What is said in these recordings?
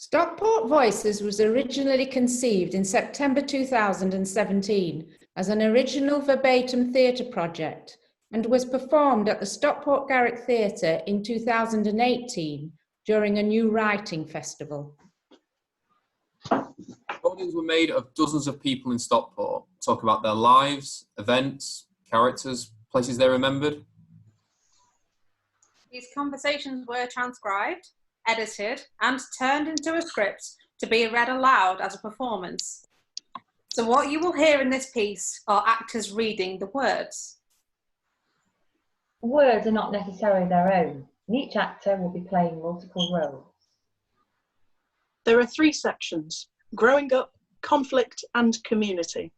Stockport Voices was originally conceived in September 2017 as an original verbatim theatre project and was performed at the Stockport Garrick Theatre in 2018 during a new writing festival. Recordings were made of dozens of people in Stockport, talk about their lives, events, characters, places they remembered. These conversations were transcribed, edited, and turned into a script to be read aloud as a performance. So what you will hear in this piece are actors reading the words. Words are not necessarily their own, and each actor will be playing multiple roles. There are 3 sections: growing up, conflict, and community.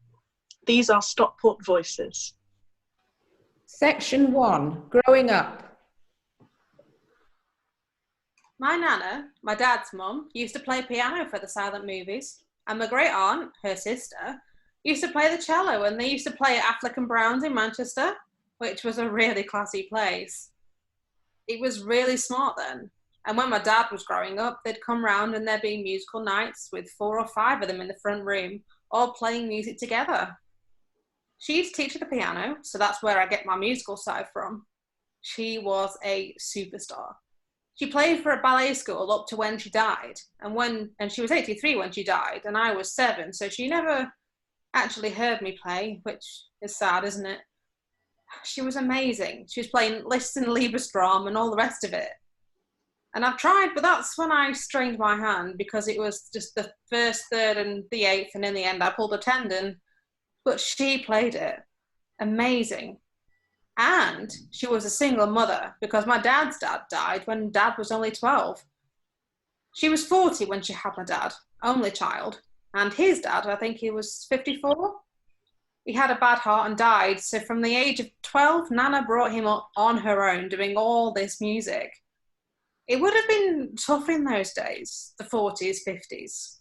These are Stockport Voices. Section 1, Growing Up. My nana, my dad's mum, used to play piano for the silent movies, and my great aunt, her sister, used to play the cello, and they used to play at Affleck and Brown's in Manchester, which was a really classy place. It was really smart then, and when my dad was growing up, they'd come round and there'd be musical nights with 4 or 5 of them in the front room, all playing music together. She used to teach the piano, so that's where I get my musical side from. She was a superstar. She played for a ballet school up to when she died, and she was 83 when she died, and I was 7, so she never actually heard me play, which is sad, isn't it? She was amazing. She was playing Liszt and Liebestraum and all the rest of it. And I've tried, but that's when I strained my hand, because it was just the 1st, 3rd, and the 8th, and in the end I pulled a tendon. But she played it. Amazing. And she was a single mother, because my dad's dad died when Dad was only 12. She was 40 when she had my dad, only child. And his dad, I think he was 54. He had a bad heart and died. So from the age of 12, Nana brought him up on her own, doing all this music. It would have been tough in those days, the 40s, 50s.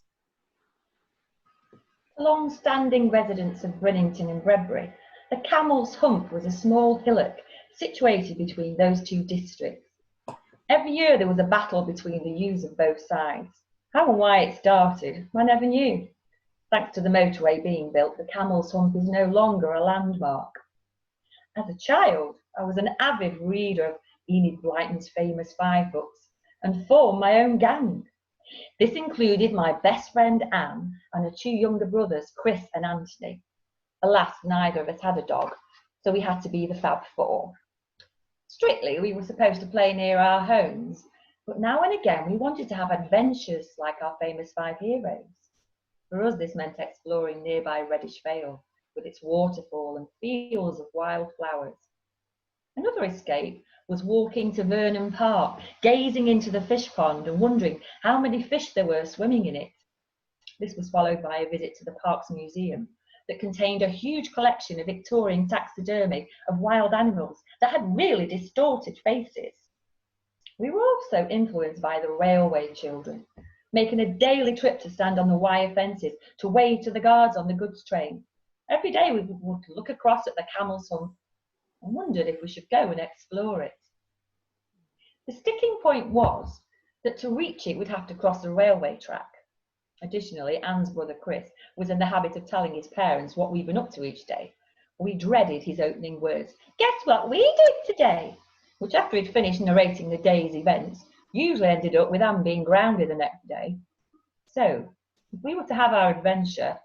Long-standing residents of Brennington and Bredbury, the Camel's Hump was a small hillock situated between those 2 districts. Every year there was a battle between the youths of both sides. How and why it started, I never knew. Thanks to the motorway being built, the Camel's Hump is no longer a landmark. As a child, I was an avid reader of Enid Blyton's famous 5 books and formed my own gang. This included my best friend Anne and her 2 younger brothers, Chris and Anthony. Alas, neither of us had a dog, so we had to be the Fab Four. Strictly, we were supposed to play near our homes, but now and again we wanted to have adventures like our famous 5 heroes. For us, this meant exploring nearby Reddish Vale, with its waterfall and fields of wild flowers. Another escape was walking to Vernon Park, gazing into the fish pond and wondering how many fish there were swimming in it. This was followed by a visit to the park's museum, that contained a huge collection of Victorian taxidermy of wild animals that had really distorted faces. We were also influenced by the railway children, making a daily trip to stand on the wire fences to wave to the guards on the goods train. Every day we would look across at the Camel's Hump and wondered if we should go and explore it. The sticking point was that to reach it we'd have to cross a railway track. Additionally, Anne's brother Chris was in the habit of telling his parents what we'd been up to each day. We dreaded his opening words, "Guess what we did today?" which after he'd finished narrating the day's events, usually ended up with Anne being grounded the next day. So, if we were to have our adventure,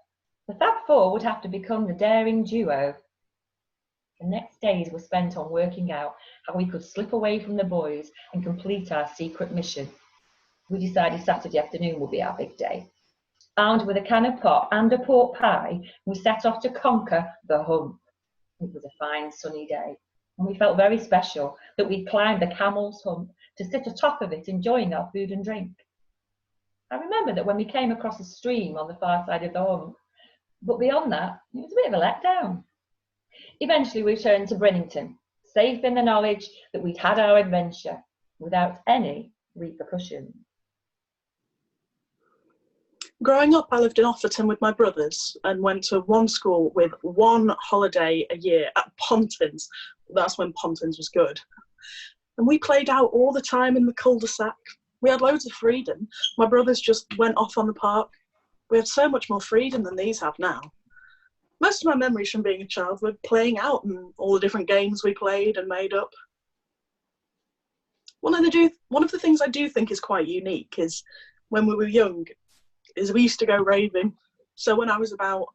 the Fab Four would have to become the daring duo. The next days were spent on working out how we could slip away from the boys and complete our secret mission. We decided Saturday afternoon would be our big day. Armed with a can of pop and a pork pie, we set off to conquer the hump. It was a fine sunny day, and we felt very special that we'd climbed the Camel's Hump to sit atop of it enjoying our food and drink. I remember that when we came across a stream on the far side of the hump, but beyond that, it was a bit of a letdown. Eventually we returned to Brennington, safe in the knowledge that we'd had our adventure without any repercussions. Growing up, I lived in Offerton with my brothers and went to one school with 1 holiday a year at Pontins. That's when Pontins was good. And we played out all the time in the cul-de-sac, We had loads of freedom. My brothers just went off on the park. We had so much more freedom than these have now. Most of my memories from being a child were playing out and all the different games we played and made up. One of the things I do think is quite unique is when we were young, is we used to go raving. So when I was about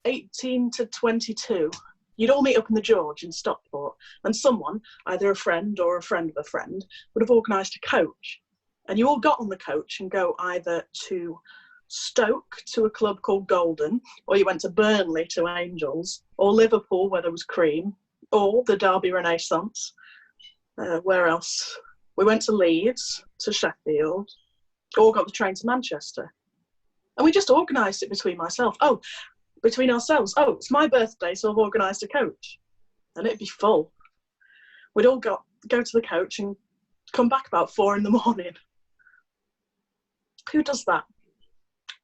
18 to 22, you'd all meet up in the George in Stockport, and someone, either a friend or a friend of a friend, would have organised a coach. And you all got on the coach and go either to Stoke to a club called Golden, or you went to Burnley to Angels, or Liverpool where there was cream, or the Derby Renaissance. Where else? We went to Leeds, to Sheffield, or got the train to Manchester. And we just organised it between ourselves. Oh, it's my birthday, so I've organised a coach. And it'd be full. We'd all go to the coach and come back about 4 in the morning. Who does that?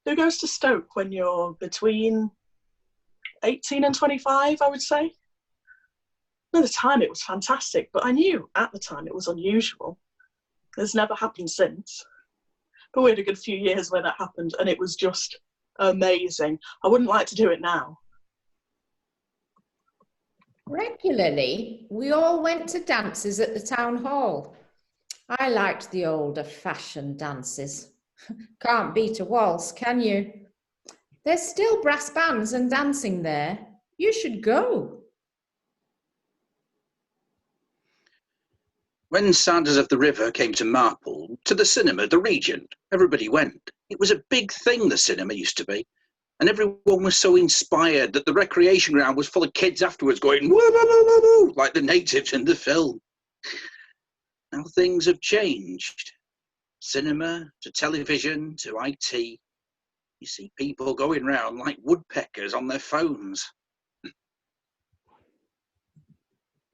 Who goes to Stoke when you're between 18 and 25, I would say? At the time, it was fantastic, but I knew at the time it was unusual. It's never happened since. But we had a good few years where that happened, and it was just amazing. I wouldn't like to do it now. Regularly, we all went to dances at the town hall. I liked the older fashioned dances. Can't beat a waltz, can you? There's still brass bands and dancing there. You should go. When Sanders of the River came to Marple, to the cinema, the Regent, everybody went. It was a big thing, the cinema used to be. And everyone was so inspired that the recreation ground was full of kids afterwards going, woo, woo, woo, woo, woo, like the natives in the film. Now things have changed. Cinema, to television, to IT. You see people going round like woodpeckers on their phones.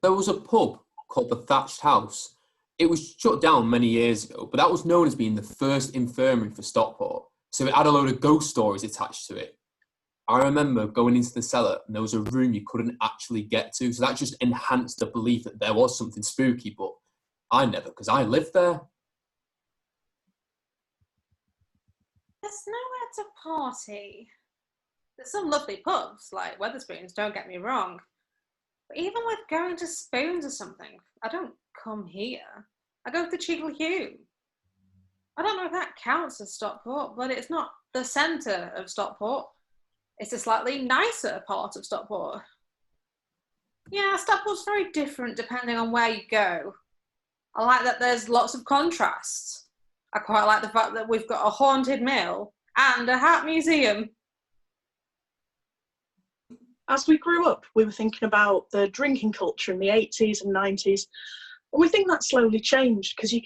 There was a pub called the Thatched House. It was shut down many years ago, but that was known as being the first infirmary for Stockport. So it had a load of ghost stories attached to it. I remember going into the cellar and there was a room you couldn't actually get to. So that just enhanced the belief that there was something spooky, but I never, because I lived there. There's nowhere to party. There's some lovely pubs, like Wetherspoons, don't get me wrong. But even with going to Spoons or something, I don't come here. I go to Cheadle Hugh. I don't know if that counts as Stockport, but it's not the centre of Stockport. It's a slightly nicer part of Stockport. Yeah, Stockport's very different depending on where you go. I like that there's lots of contrasts. I quite like the fact that we've got a haunted mill and a hat museum. As we grew up, we were thinking about the drinking culture in the 80s and 90s. And we think that slowly changed because you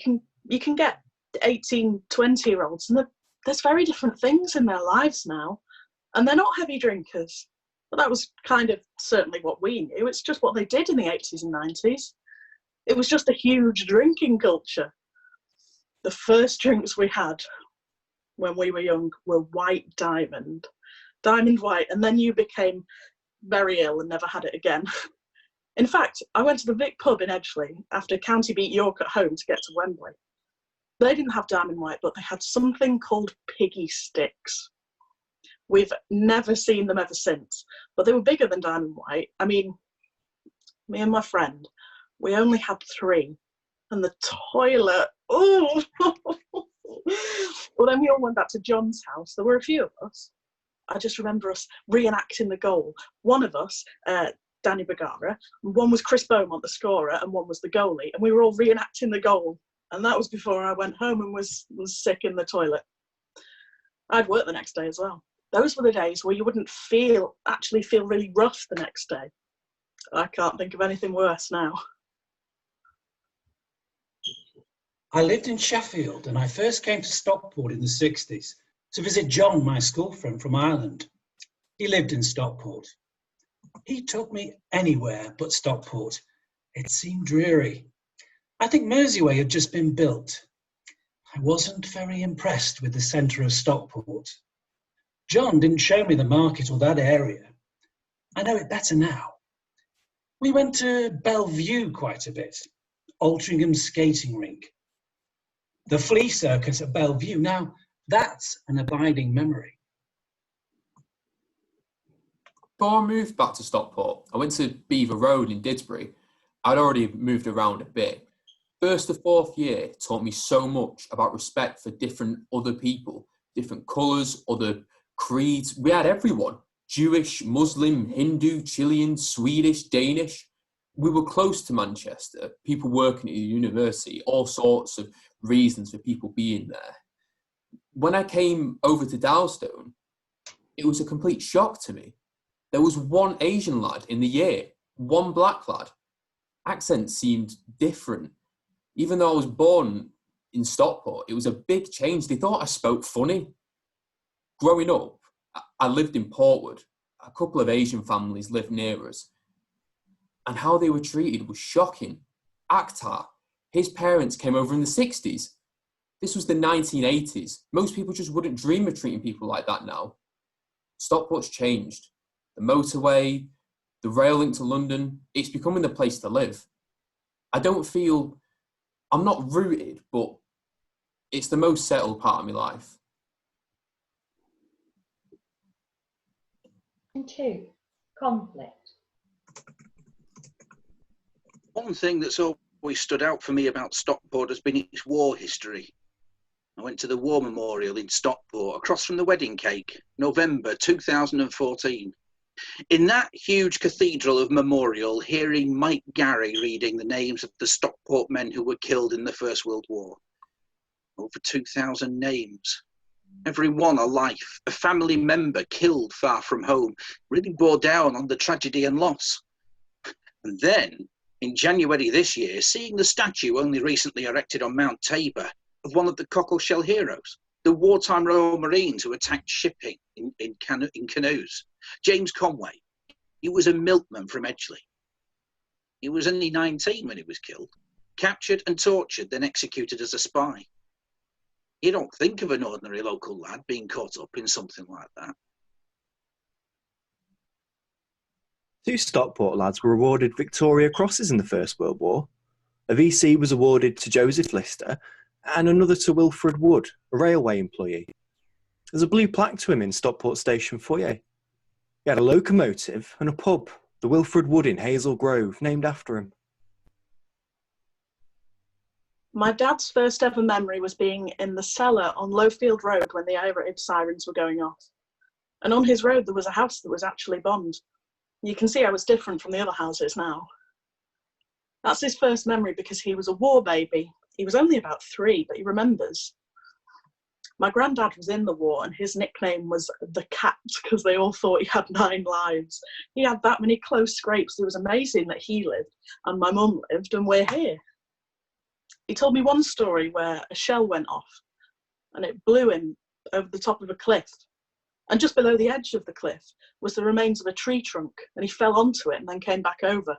can get 18, 20-year-olds and there's very different things in their lives now. And they're not heavy drinkers. But that was kind of certainly what we knew. It's just what they did in the 80s and 90s. It was just a huge drinking culture. The first drinks we had when we were young were White Diamond White, and then you became very ill and never had it again. In fact, I went to the Vic pub in Edgeley after County beat York at home to get to Wembley. They didn't have Diamond White, but they had something called Piggy Sticks. We've never seen them ever since, but they were bigger than Diamond White. I mean, me and my friend, we only had 3, and the toilet, oh! Well, then we all went back to John's house. There were a few of us. I just remember us reenacting the goal. One of us, Danny Bagara, one was Chris Beaumont, the scorer, and one was the goalie, and we were all reenacting the goal. And that was before I went home and was sick in the toilet. I'd work the next day as well. Those were the days where you wouldn't actually feel really rough the next day. I can't think of anything worse now. I lived in Sheffield and I first came to Stockport in the 60s to visit John, my school friend from Ireland. He lived in Stockport. He took me anywhere but Stockport. It seemed dreary. I think Merseyway had just been built. I wasn't very impressed with the centre of Stockport. John didn't show me the market or that area. I know it better now. We went to Bellevue quite a bit, Altrincham skating rink. The flea circus at Bellevue. Now, that's an abiding memory. Before I moved back to Stockport, I went to Beaver Road in Didsbury. I'd already moved around a bit. First to fourth year taught me so much about respect for different other people, different colours, other creeds. We had everyone: Jewish, Muslim, Hindu, Chilean, Swedish, Danish. We were close to Manchester, people working at the university, all sorts of reasons for people being there. When I came over to Dalstone, it was a complete shock to me. There was one Asian lad in the year, one black lad. Accent seemed different. Even though I was born in Stockport, it was a big change. They thought I spoke funny. Growing up, I lived in Portwood. A couple of Asian families lived near us. And how they were treated was shocking. Akhtar, his parents came over in the 60s. This was the 1980s. Most people just wouldn't dream of treating people like that now. Stockport's changed. The motorway, the rail link to London, it's becoming the place to live. I'm not rooted, but it's the most settled part of my life. And 2, conflict. One thing that's always stood out for me about Stockport has been its war history. I went to the War Memorial in Stockport, across from the wedding cake, November 2014. In that huge cathedral of memorial, hearing Mike Garrick reading the names of the Stockport men who were killed in the First World War. Over 2,000 names. Every one a life, a family member killed far from home, really bore down on the tragedy and loss. And then, in January this year, seeing the statue only recently erected on Mount Tabor of one of the cockleshell heroes, the wartime Royal Marines who attacked shipping in canoes. James Conway, he was a milkman from Edgeley. He was only 19 when he was killed, captured and tortured, then executed as a spy. You don't think of an ordinary local lad being caught up in something like that. 2 Stockport lads were awarded Victoria Crosses in the First World War. A VC was awarded to Joseph Lister and another to Wilfred Wood, a railway employee. There's a blue plaque to him in Stockport Station foyer. He had a locomotive and a pub, the Wilfred Wood in Hazel Grove, named after him. My dad's first ever memory was being in the cellar on Lowfield Road when the air raid sirens were going off. And on his road there was a house that was actually bombed. You can see I was different from the other houses now. That's his first memory because he was a war baby. He was only about 3, but he remembers. My granddad was in the war and his nickname was the Cat because they all thought he had 9 lives. He had that many close scrapes. It was amazing that he lived and my mum lived and we're here. He told me one story where a shell went off and it blew him over the top of a cliff. And just below the edge of the cliff was the remains of a tree trunk and he fell onto it and then came back over.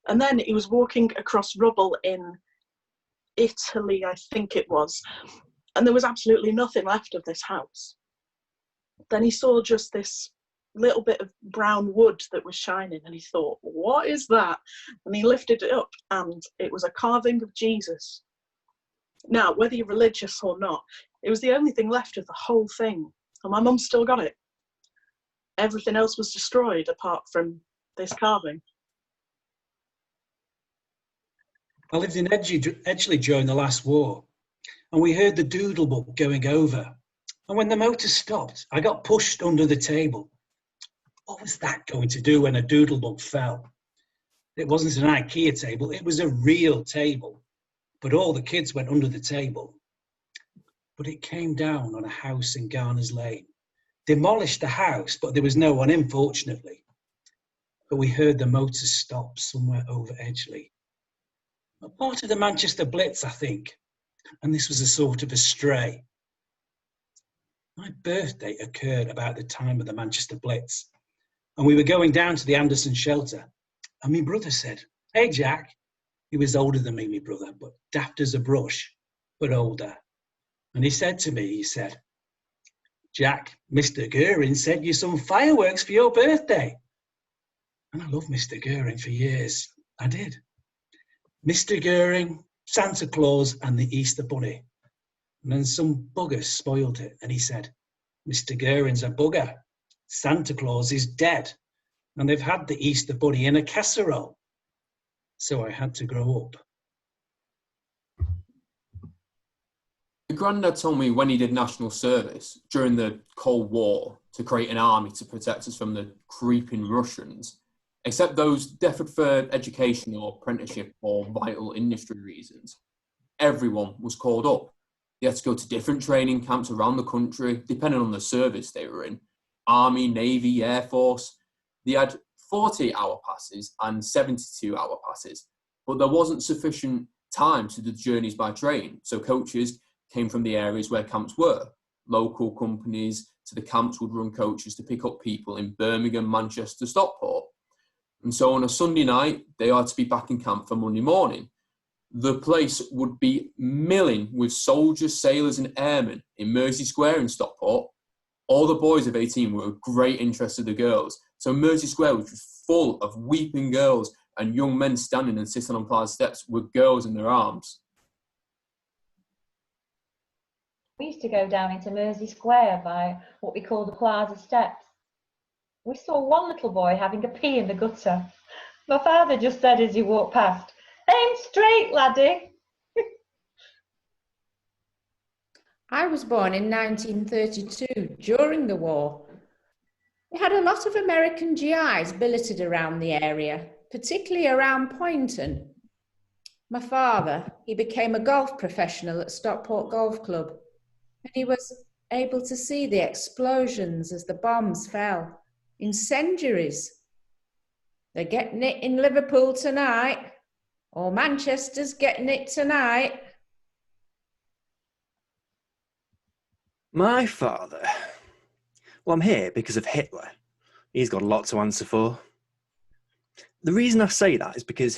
And then he was walking across rubble in Italy, I think it was, and there was absolutely nothing left of this house. Then he saw just this little bit of brown wood that was shining and he thought, what is that? And he lifted it up and it was a carving of Jesus. Now, whether you're religious or not, it was the only thing left of the whole thing. And my mum still got it. Everything else was destroyed apart from this carving. I lived in Edgeley during the last war, and we heard the doodle book going over. And when the motor stopped, I got pushed under the table. What was that going to do when a doodle book fell? It wasn't an IKEA table, it was a real table. But all the kids went under the table. But it came down on a house in Garner's Lane. Demolished the house, but there was no one in, fortunately. But we heard the motor stop somewhere over Edgeley. A part of the Manchester Blitz, I think. And this was a sort of a stray. My birthday occurred about the time of the Manchester Blitz. And we were going down to the Anderson shelter. And my brother said, "Hey, Jack." He was older than me, my brother, but daft as a brush, but older. And he said to me, "Jack, Mr. Goering sent you some fireworks for your birthday." And I loved Mr. Goering for years. I did. Mr. Goering, Santa Claus and the Easter Bunny. And then some bugger spoiled it, and he said, Mr. Goering's a bugger. Santa Claus is dead, and they've had the Easter Bunny in a casserole. So I had to grow up. My granddad told me when he did national service during the Cold War to create an army to protect us from the creeping Russians, except those deferred for education or apprenticeship or vital industry reasons. Everyone was called up. They had to go to different training camps around the country, depending on the service they were in. Army, Navy, Air Force. They had 48-hour passes and 72-hour passes, but there wasn't sufficient time to do the journeys by train, so coaches came from the areas where camps were. Local companies to the camps would run coaches to pick up people in Birmingham, Manchester, Stockport. And so on a Sunday night, they had to be back in camp for Monday morning. The place would be milling with soldiers, sailors and airmen in Mersey Square in Stockport. All the boys of 18 were of great interest to the girls. So Mersey Square was just full of weeping girls and young men standing and sitting on plaza steps with girls in their arms. We used to go down into Mersey Square by what we call the plaza steps. We saw one little boy having a pee in the gutter. My father just said as he walked past, "Aim straight, laddie." I was born in 1932, during the war. We had a lot of American GIs billeted around the area, particularly around Poynton. My father, he became a golf professional at Stockport Golf Club, and he was able to see the explosions as the bombs fell. Incendiaries. They're getting it in Liverpool tonight, or Manchester's getting it tonight. My father. Well, I'm here because of Hitler. He's got a lot to answer for. The reason I say that is because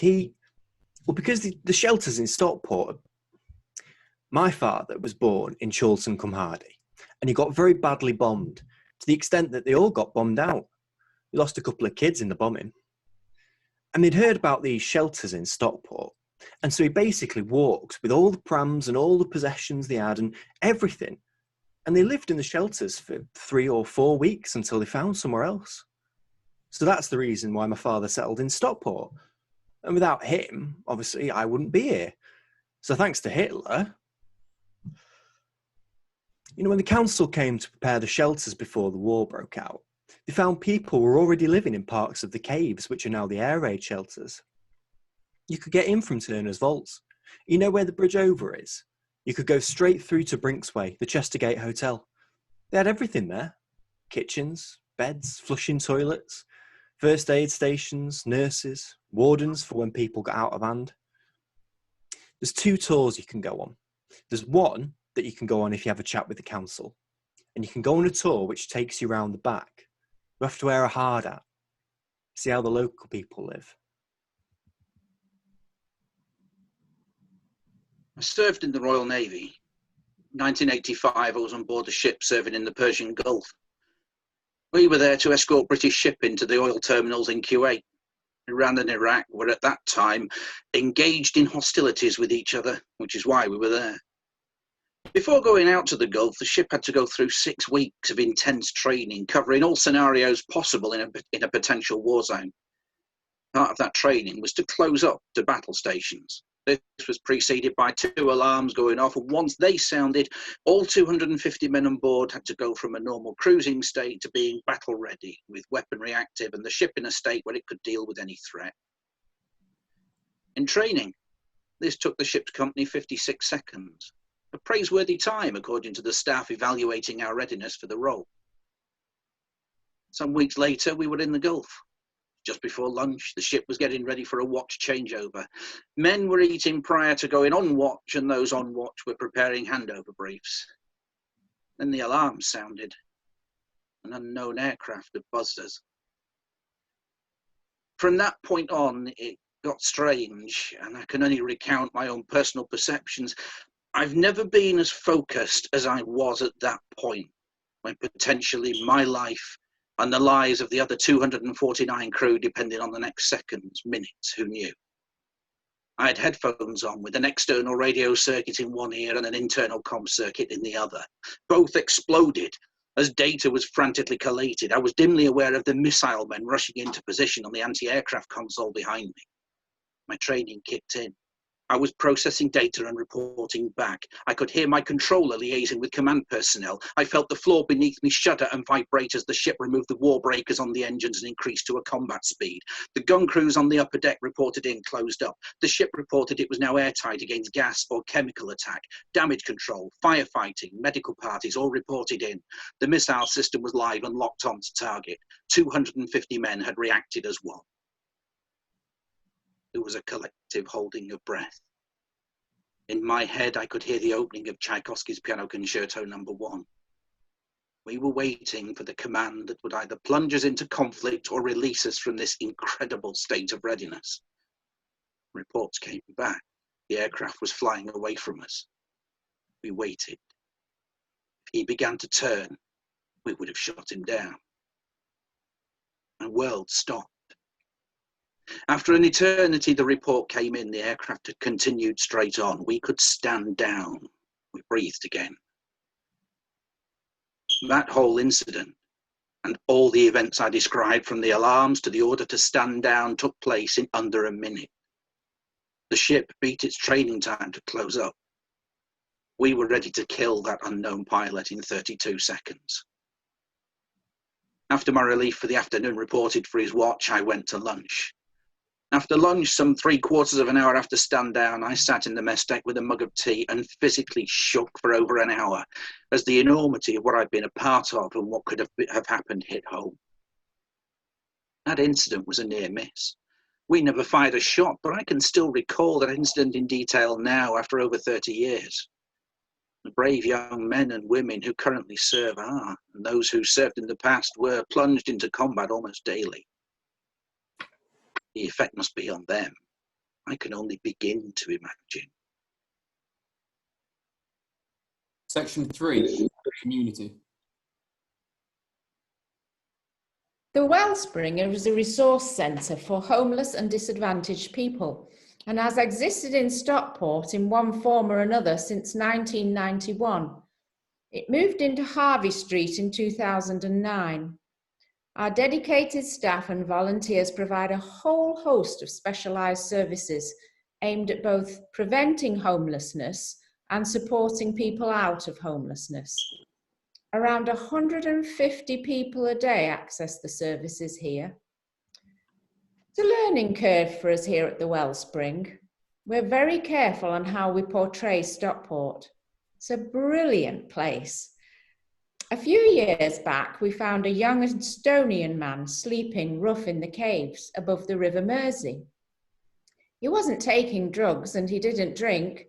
because the shelters in Stockport. My father was born in Chorlton-cum-Hardy, and he got very badly bombed, to the extent that they all got bombed out. He lost a couple of kids in the bombing. And they'd heard about these shelters in Stockport, and so he basically walked with all the prams and all the possessions they had and everything. And they lived in the shelters for 3 or 4 weeks until they found somewhere else. So that's the reason why my father settled in Stockport. And without him, obviously, I wouldn't be here. So thanks to Hitler, when the council came to prepare the shelters before the war broke out, they found people were already living in parts of the caves, which are now the air raid shelters. You could get in from Turner's Vaults. You know where the bridge over is? You could go straight through to Brinksway, the Chestergate Hotel. They had everything there. Kitchens, beds, flushing toilets, first aid stations, nurses, wardens for when people got out of hand. There's 2 tours you can go on. There's one that you can go on if you have a chat with the council. And you can go on a tour which takes you around the back. You have to wear a hard hat. See how the local people live. I served in the Royal Navy. In 1985, I was on board a ship serving in the Persian Gulf. We were there to escort British shipping to the oil terminals in Kuwait. Iran and Iraq were at that time engaged in hostilities with each other, which is why we were there. Before going out to the Gulf, the ship had to go through 6 weeks of intense training, covering all scenarios possible in a potential war zone. Part of that training was to close up to battle stations. This was preceded by 2 alarms going off, and once they sounded, all 250 men on board had to go from a normal cruising state to being battle ready, with weaponry active and the ship in a state where it could deal with any threat. In training, this took the ship's company 56 seconds, a praiseworthy time according to the staff evaluating our readiness for the role. Some weeks later, we were in the Gulf. Just before lunch, the ship was getting ready for a watch changeover. Men were eating prior to going on watch, and those on watch were preparing handover briefs. Then the alarms sounded. An unknown aircraft had buzzed us. From that point on, it got strange, and I can only recount my own personal perceptions. I've never been as focused as I was at that point, when potentially my life and the lives of the other 249 crew depended on the next seconds, minutes, who knew. I had headphones on with an external radio circuit in one ear and an internal comm circuit in the other. Both exploded. As data was frantically collated, I was dimly aware of the missile men rushing into position on the anti-aircraft console behind me. My training kicked in. I was processing data and reporting back. I could hear my controller liaising with command personnel. I felt the floor beneath me shudder and vibrate as the ship removed the war breakers on the engines and increased to a combat speed. The gun crews on the upper deck reported in closed up. The ship reported it was now airtight against gas or chemical attack. Damage control, firefighting, medical parties all reported in. The missile system was live and locked on to target. 250 men had reacted as one. There was a collective holding of breath. In my head, I could hear the opening of Tchaikovsky's Piano Concerto No. 1. We were waiting for the command that would either plunge us into conflict or release us from this incredible state of readiness. Reports came back. The aircraft was flying away from us. We waited. If he began to turn, we would have shot him down. My world stopped. After an eternity, the report came in. The aircraft had continued straight on. We could stand down. We breathed again. That whole incident and all the events I described, from the alarms to the order to stand down, took place in under a minute. The ship beat its training time to close up. We were ready to kill that unknown pilot in 32 seconds. After my relief for the afternoon reported for his watch, I went to lunch. After lunch, some 3/4 of an hour after stand down, I sat in the mess deck with a mug of tea and physically shook for over an hour as the enormity of what I'd been a part of and what could have happened hit home. That incident was a near miss. We never fired a shot, but I can still recall that incident in detail now after over 30 years. The brave young men and women who currently serve are, and those who served in the past were, plunged into combat almost daily. The effect must be on them. I can only begin to imagine. Section 3, community. The Wellspring is a resource centre for homeless and disadvantaged people and has existed in Stockport in one form or another since 1991. It moved into Harvey Street in 2009. Our dedicated staff and volunteers provide a whole host of specialised services aimed at both preventing homelessness and supporting people out of homelessness. Around 150 people a day access the services here. It's a learning curve for us here at the Wellspring. We're very careful on how we portray Stockport. It's a brilliant place. A few years back, we found a young Estonian man sleeping rough in the caves above the River Mersey. He wasn't taking drugs and he didn't drink.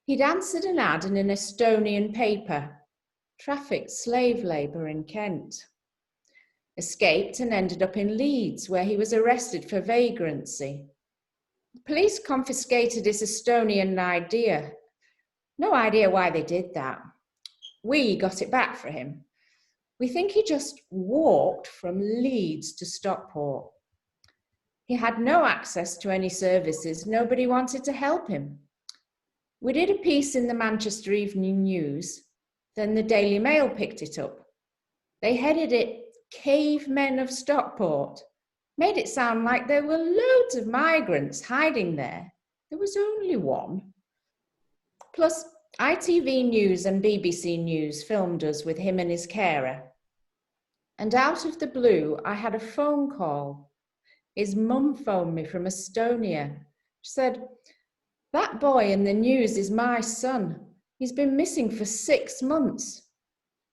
He'd answered an ad in an Estonian paper, trafficked slave labour in Kent. Escaped and ended up in Leeds, where he was arrested for vagrancy. The police confiscated his Estonian ID. No idea why they did that. We got it back for him. We think he just walked from Leeds to Stockport. He had no access to any services. Nobody wanted to help him. We did a piece in the Manchester Evening News. Then the Daily Mail picked it up. They headed it Cavemen of Stockport. Made it sound like there were loads of migrants hiding there. There was only one. Plus, ITV News and BBC News filmed us with him and his carer. And out of the blue, I had a phone call. His mum phoned me from Estonia. She said, "That boy in the news is my son. He's been missing for 6 months.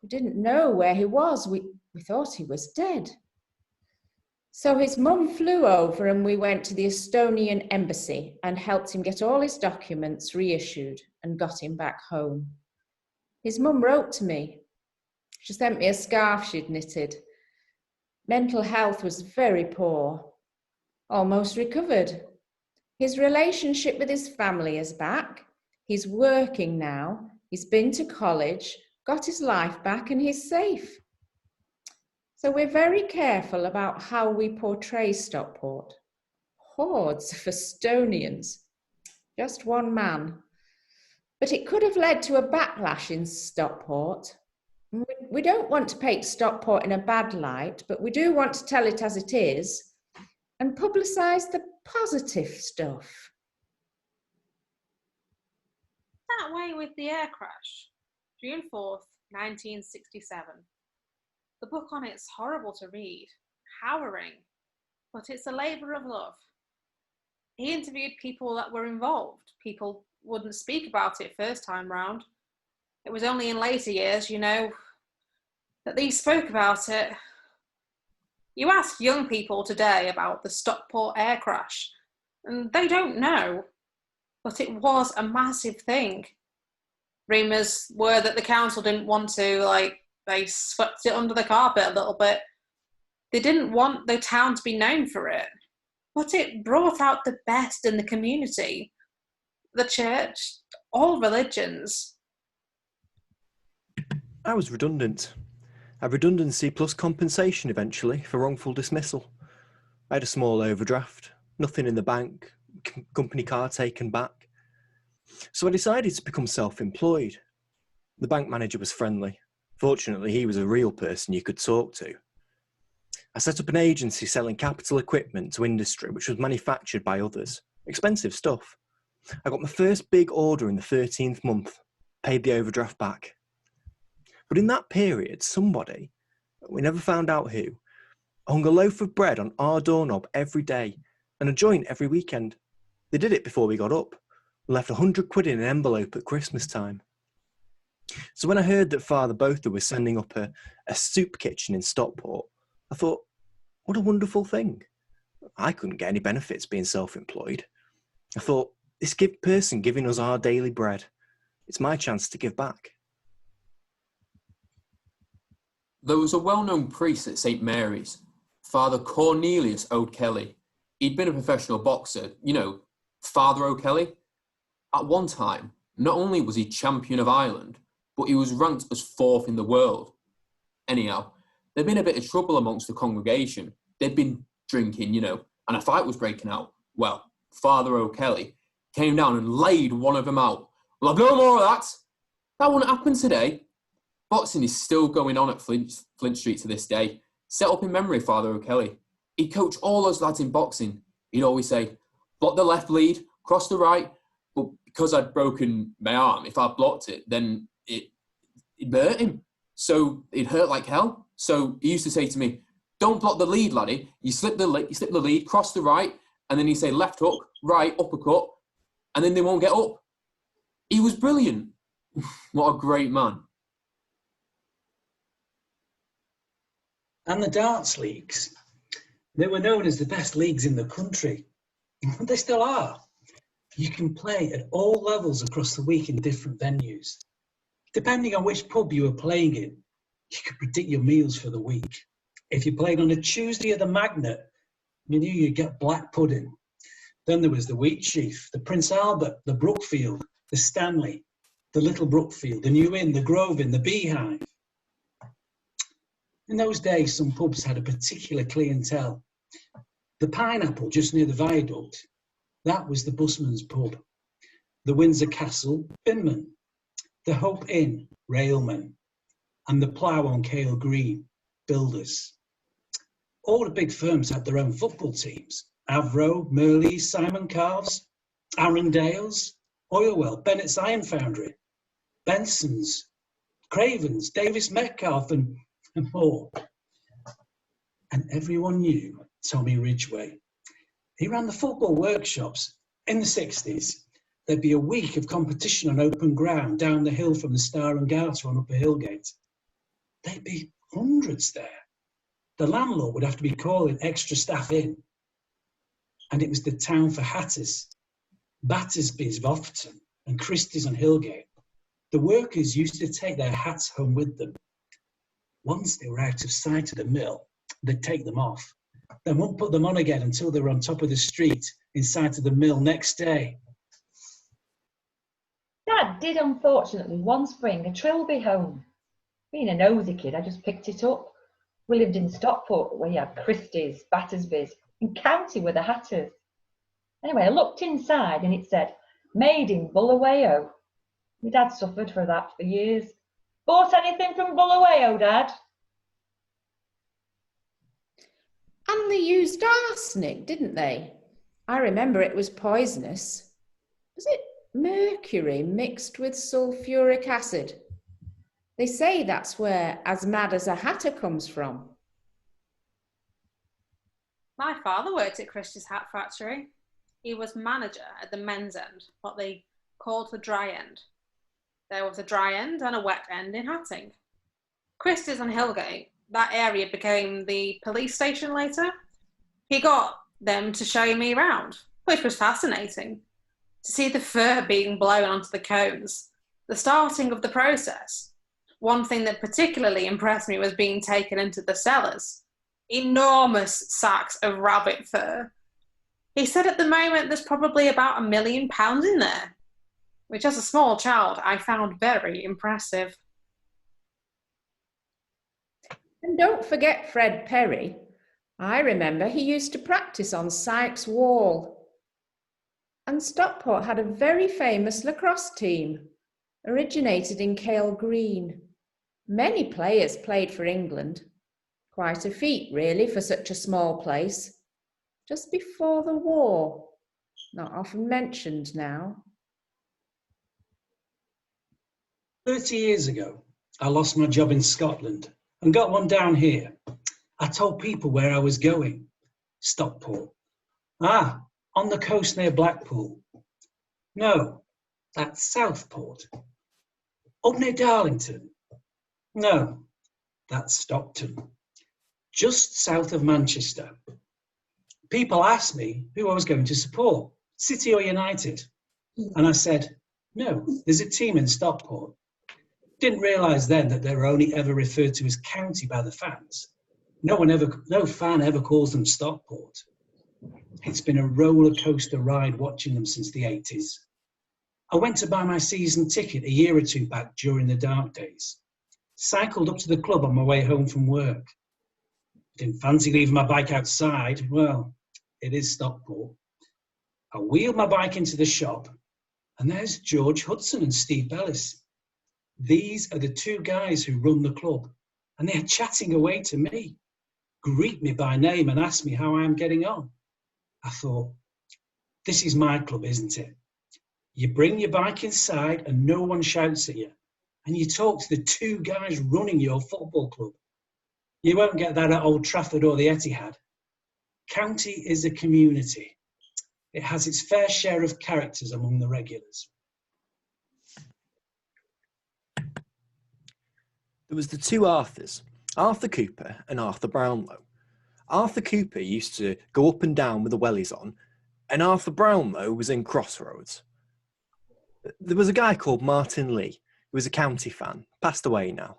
We didn't know where he was. We thought he was dead." So his mum flew over and we went to the Estonian embassy and helped him get all his documents reissued and got him back home. His mum wrote to me. She sent me a scarf she'd knitted. Mental health was very poor, almost recovered. His relationship with his family is back. He's working now. He's been to college, got his life back, and he's safe. So we're very careful about how we portray Stockport. Hordes of Estonians. just one man. But it could have led to a backlash in Stockport. We don't want to paint Stockport in a bad light, but we do want to tell it as it is and publicise the positive stuff. That way with the air crash, June 4th, 1967. The book on it's horrible to read, harrowing, but it's a labour of love. He interviewed people that were involved. People wouldn't speak about it first time round. It was only in later years, you know, that these spoke about it. You ask young people today about the Stockport air crash, and they don't know, but it was a massive thing. Rumours were that the council didn't want to, they swept it under the carpet a little bit. They didn't want the town to be known for it, but it brought out the best in the community, the church, all religions. I was redundant. I had redundancy plus compensation eventually for wrongful dismissal. I had a small overdraft, nothing in the bank, company car taken back. So I decided to become self-employed. The bank manager was friendly. Fortunately, he was a real person you could talk to. I set up an agency selling capital equipment to industry, which was manufactured by others. Expensive stuff. I got my first big order in the 13th month, paid the overdraft back. But in that period, somebody, we never found out who, hung a loaf of bread on our doorknob every day and a joint every weekend. They did it before we got up and left £100 in an envelope at Christmas time. So when I heard that Father Botha was sending up a soup kitchen in Stockport, I thought, what a wonderful thing. I couldn't get any benefits being self-employed. I thought, this person giving us our daily bread, it's my chance to give back. There was a well-known priest at St. Mary's, Father Cornelius O'Kelly. He'd been a professional boxer, you know, Father O'Kelly. At one time, not only was he champion of Ireland, but he was ranked as 4th in the world. Anyhow, there'd been a bit of trouble amongst the congregation. They'd been drinking, you know, and a fight was breaking out. Well, Father O'Kelly came down and laid one of them out. Well, I've no more of that. That wouldn't happen today. Boxing is still going on at Flint Street to this day. Set up in memory of Father O'Kelly. He'd coach all those lads in boxing. He'd always say, block the left lead, cross the right. But because I'd broken my arm, if I blocked it, then it hurt him. So it hurt like hell. So he used to say to me, don't block the lead, laddie. You slip the lead, cross the right, and then he'd say left hook, right, uppercut, and then they won't get up. He was brilliant. What a great man. And the darts leagues, they were known as the best leagues in the country. They still are. You can play at all levels across the week in different venues. Depending on which pub you were playing in, you could predict your meals for the week. If you played on a Tuesday at the Magnet, you knew you'd get black pudding. Then there was the Wheatsheaf, the Prince Albert, the Brookfield, the Stanley, the Little Brookfield, the New Inn, the Grove Inn, the Beehive. In those days, some pubs had a particular clientele. The Pineapple, just near the viaduct, that was the busman's pub. The Windsor Castle, Binman. The Hope Inn, railmen. And the Plough on Cale Green, builders. All the big firms had their own football teams. Avro, Merleys, Simon Calves, Arundales, Oilwell, Bennett's Iron Foundry, Benson's, Craven's, Davis Metcalfe and more. And everyone knew Tommy Ridgway. He ran the football workshops. In the 60s, there'd be a week of competition on open ground down the hill from the Star and Garter on Upper Hillgate. There'd be hundreds there. The landlord would have to be calling extra staff in. And it was the town for hatters, Battersby's of Offerton and Christie's on Hillgate. The workers used to take their hats home with them. Once they were out of sight of the mill, they'd take them off. Then won't put them on again until they were on top of the street in sight of the mill next day. Dad did unfortunately one spring a Trilby home. Being a nosy kid, I just picked it up. We lived in Stockport where you had Christie's, Battersby's, and County were the hatters. Anyway, I looked inside and it said, made in Bulawayo. My dad suffered for that for years. Bought anything from Bulawayo, Dad? And they used arsenic, didn't they? I remember it was poisonous. Was it mercury mixed with sulfuric acid? They say that's where as mad as a hatter comes from. My father worked at Christie's hat factory. He was manager at the men's end, what they called the dry end. There was a dry end and a wet end in hatting. Christie's and Hillgate, that area became the police station later. He got them to show me around, which was fascinating. To see the fur being blown onto the cones, the starting of the process. One thing that particularly impressed me was being taken into the cellars. Enormous sacks of rabbit fur. He said at the moment there's probably about £1 million in there, which as a small child I found very impressive. And don't forget Fred Perry. I remember he used to practice on Sykes Wall. And Stockport had a very famous lacrosse team, originated in Cale Green. Many players played for England. Quite a feat, really, for such a small place. Just before the war. Not often mentioned now. 30 years ago, I lost my job in Scotland and got one down here. I told people where I was going. Stockport. Ah, on the coast near Blackpool. No, that's Southport. Up near Darlington. No, that's Stockton. Just south of Manchester. People asked me who I was going to support, City or United. And I said, no, there's a team in Stockport. Didn't realise then that they were only ever referred to as county by the fans. No fan ever calls them Stockport. It's been a roller coaster ride watching them since the 80s. I went to buy my season ticket a year or two back during the dark days. Cycled up to the club on my way home from work. Didn't fancy leaving my bike outside. Well, it is Stockport. I wheeled my bike into the shop and there's George Hudson and Steve Bellis. These are the two guys who run the club and they're chatting away to me. Greet me by name and ask me how I am getting on. I thought, this is my club, isn't it? You bring your bike inside and no one shouts at you. And you talk to the two guys running your football club. You won't get that at Old Trafford or the Etihad. County is a community. It has its fair share of characters among the regulars. There was the two Arthurs, Arthur Cooper and Arthur Brownlow. Arthur Cooper used to go up and down with the wellies on, and Arthur Brownlow was in Crossroads. There was a guy called Martin Lee, who was a county fan, passed away now,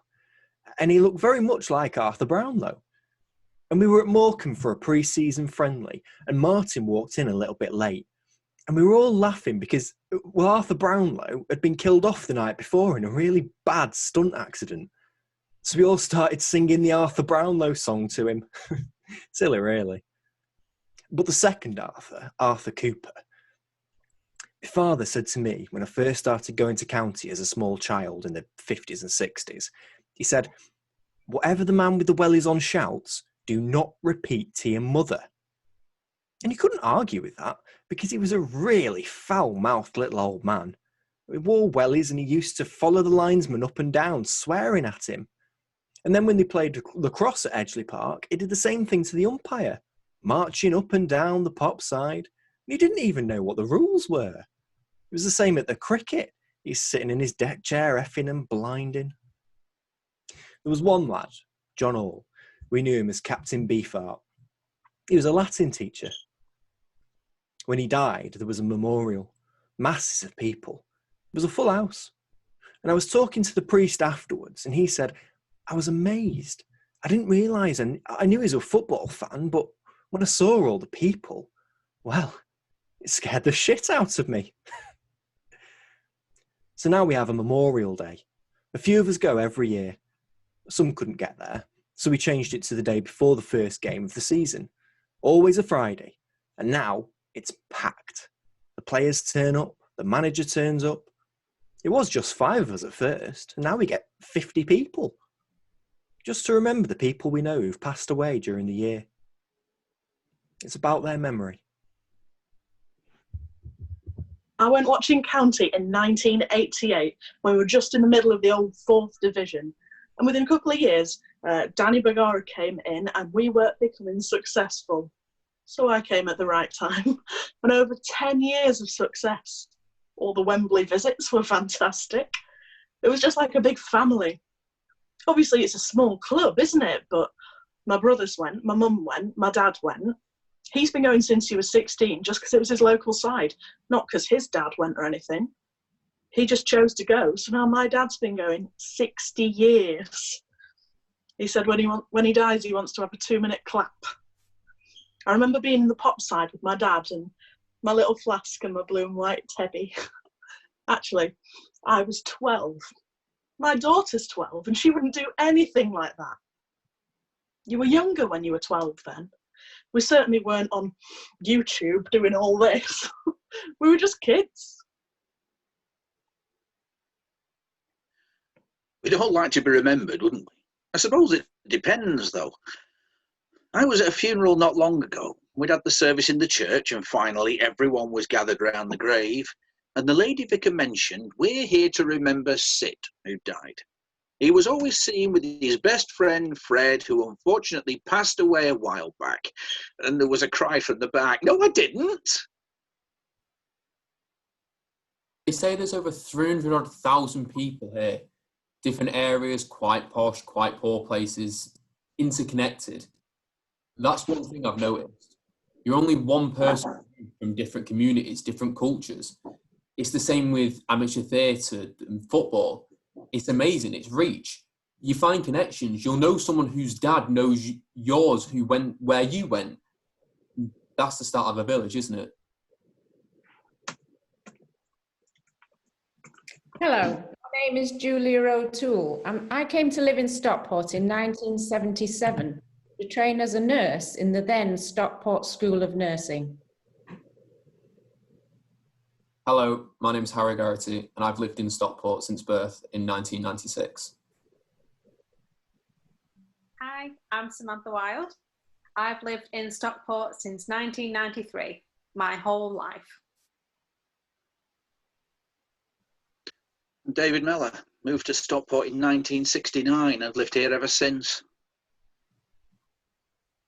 and he looked very much like Arthur Brownlow. And we were at Morecambe for a pre-season friendly, and Martin walked in a little bit late. And we were all laughing because, well, Arthur Brownlow had been killed off the night before in a really bad stunt accident. So we all started singing the Arthur Brownlow song to him. Silly, really. But the second Arthur, Arthur Cooper, my father said to me when I first started going to county as a small child in the 50s and 60s, he said, whatever the man with the wellies on shouts, do not repeat to your mother. And you couldn't argue with that because he was a really foul-mouthed little old man. He wore wellies and he used to follow the linesman up and down, swearing at him. And then when they played lacrosse at Edgeley Park, he did the same thing to the umpire, marching up and down the pop side. And he didn't even know what the rules were. It was the same at the cricket. He's sitting in his deck chair, effing and blinding. There was one lad, John Hall. We knew him as Captain Beefheart. He was a Latin teacher. When he died, there was a memorial. Masses of people. It was a full house. And I was talking to the priest afterwards, and he said, I was amazed. I didn't realise, and I knew he was a football fan, but when I saw all the people, well, it scared the shit out of me. So now we have a Memorial Day. A few of us go every year. Some couldn't get there, so we changed it to the day before the first game of the season. Always a Friday, and now it's packed. The players turn up, the manager turns up. It was just 5 of us at first, and now we get 50 people. Just to remember the people we know who've passed away during the year. It's about their memory. I went watching County in 1988 when we were just in the middle of the old 4th division. And within a couple of years, Danny Bagara came in and we weren't becoming successful. So I came at the right time. And over 10 years of success. All the Wembley visits were fantastic. It was just like a big family. Obviously, it's a small club, isn't it? But my brothers went, my mum went, my dad went. He's been going since he was 16, just because it was his local side, not because his dad went or anything. He just chose to go. So now my dad's been going 60 years. He said when he dies, he wants to have a 2-minute clap. I remember being in the pop side with my dad and my little flask and my blue and white teddy. Actually, I was 12. My daughter's 12 and she wouldn't do anything like that. You were younger when you were 12 then. We certainly weren't on YouTube doing all this. We were just kids. We'd all like to be remembered, wouldn't we? I suppose it depends, though. I was at a funeral not long ago. We'd had the service in the church and finally everyone was gathered round the grave. And the lady vicar mentioned, we're here to remember Sid, who died. He was always seen with his best friend, Fred, who unfortunately passed away a while back. And there was a cry from the back, no, I didn't. They say there's over 300,000 people here. Different areas, quite posh, quite poor places, interconnected. That's one thing I've noticed. You're only one person from different communities, different cultures. It's the same with amateur theatre and football. It's amazing, it's reach. You find connections. You'll know someone whose dad knows yours who went where you went. That's the start of a village, isn't it? Hello, my name is Julia O'Toole. I came to live in Stockport in 1977 to train as a nurse in the then Stockport School of Nursing. Hello, my name's Harry Garrick and I've lived in Stockport since birth in 1996. Hi, I'm Samantha Wild. I've lived in Stockport since 1993, my whole life. David Mellor moved to Stockport in 1969 and lived here ever since.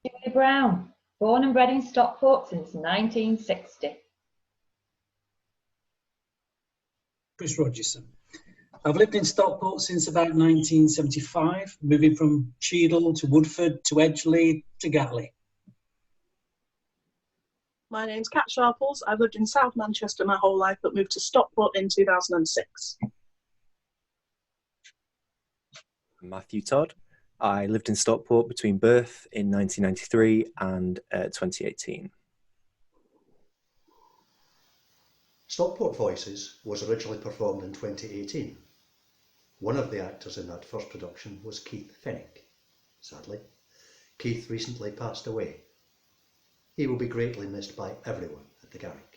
Julie Brown, born and bred in Stockport since 1960. Chris Rogerson. I've lived in Stockport since about 1975, moving from Cheadle to Woodford to Edgeley to Gatley. My name's Kat Sharples. I've lived in South Manchester my whole life, but moved to Stockport in 2006. Matthew Todd. I lived in Stockport between birth in 1993 and 2018. Stockport Voices was originally performed in 2018. One of the actors in that first production was Keith Fennick. Sadly, Keith recently passed away. He will be greatly missed by everyone at the Garrick.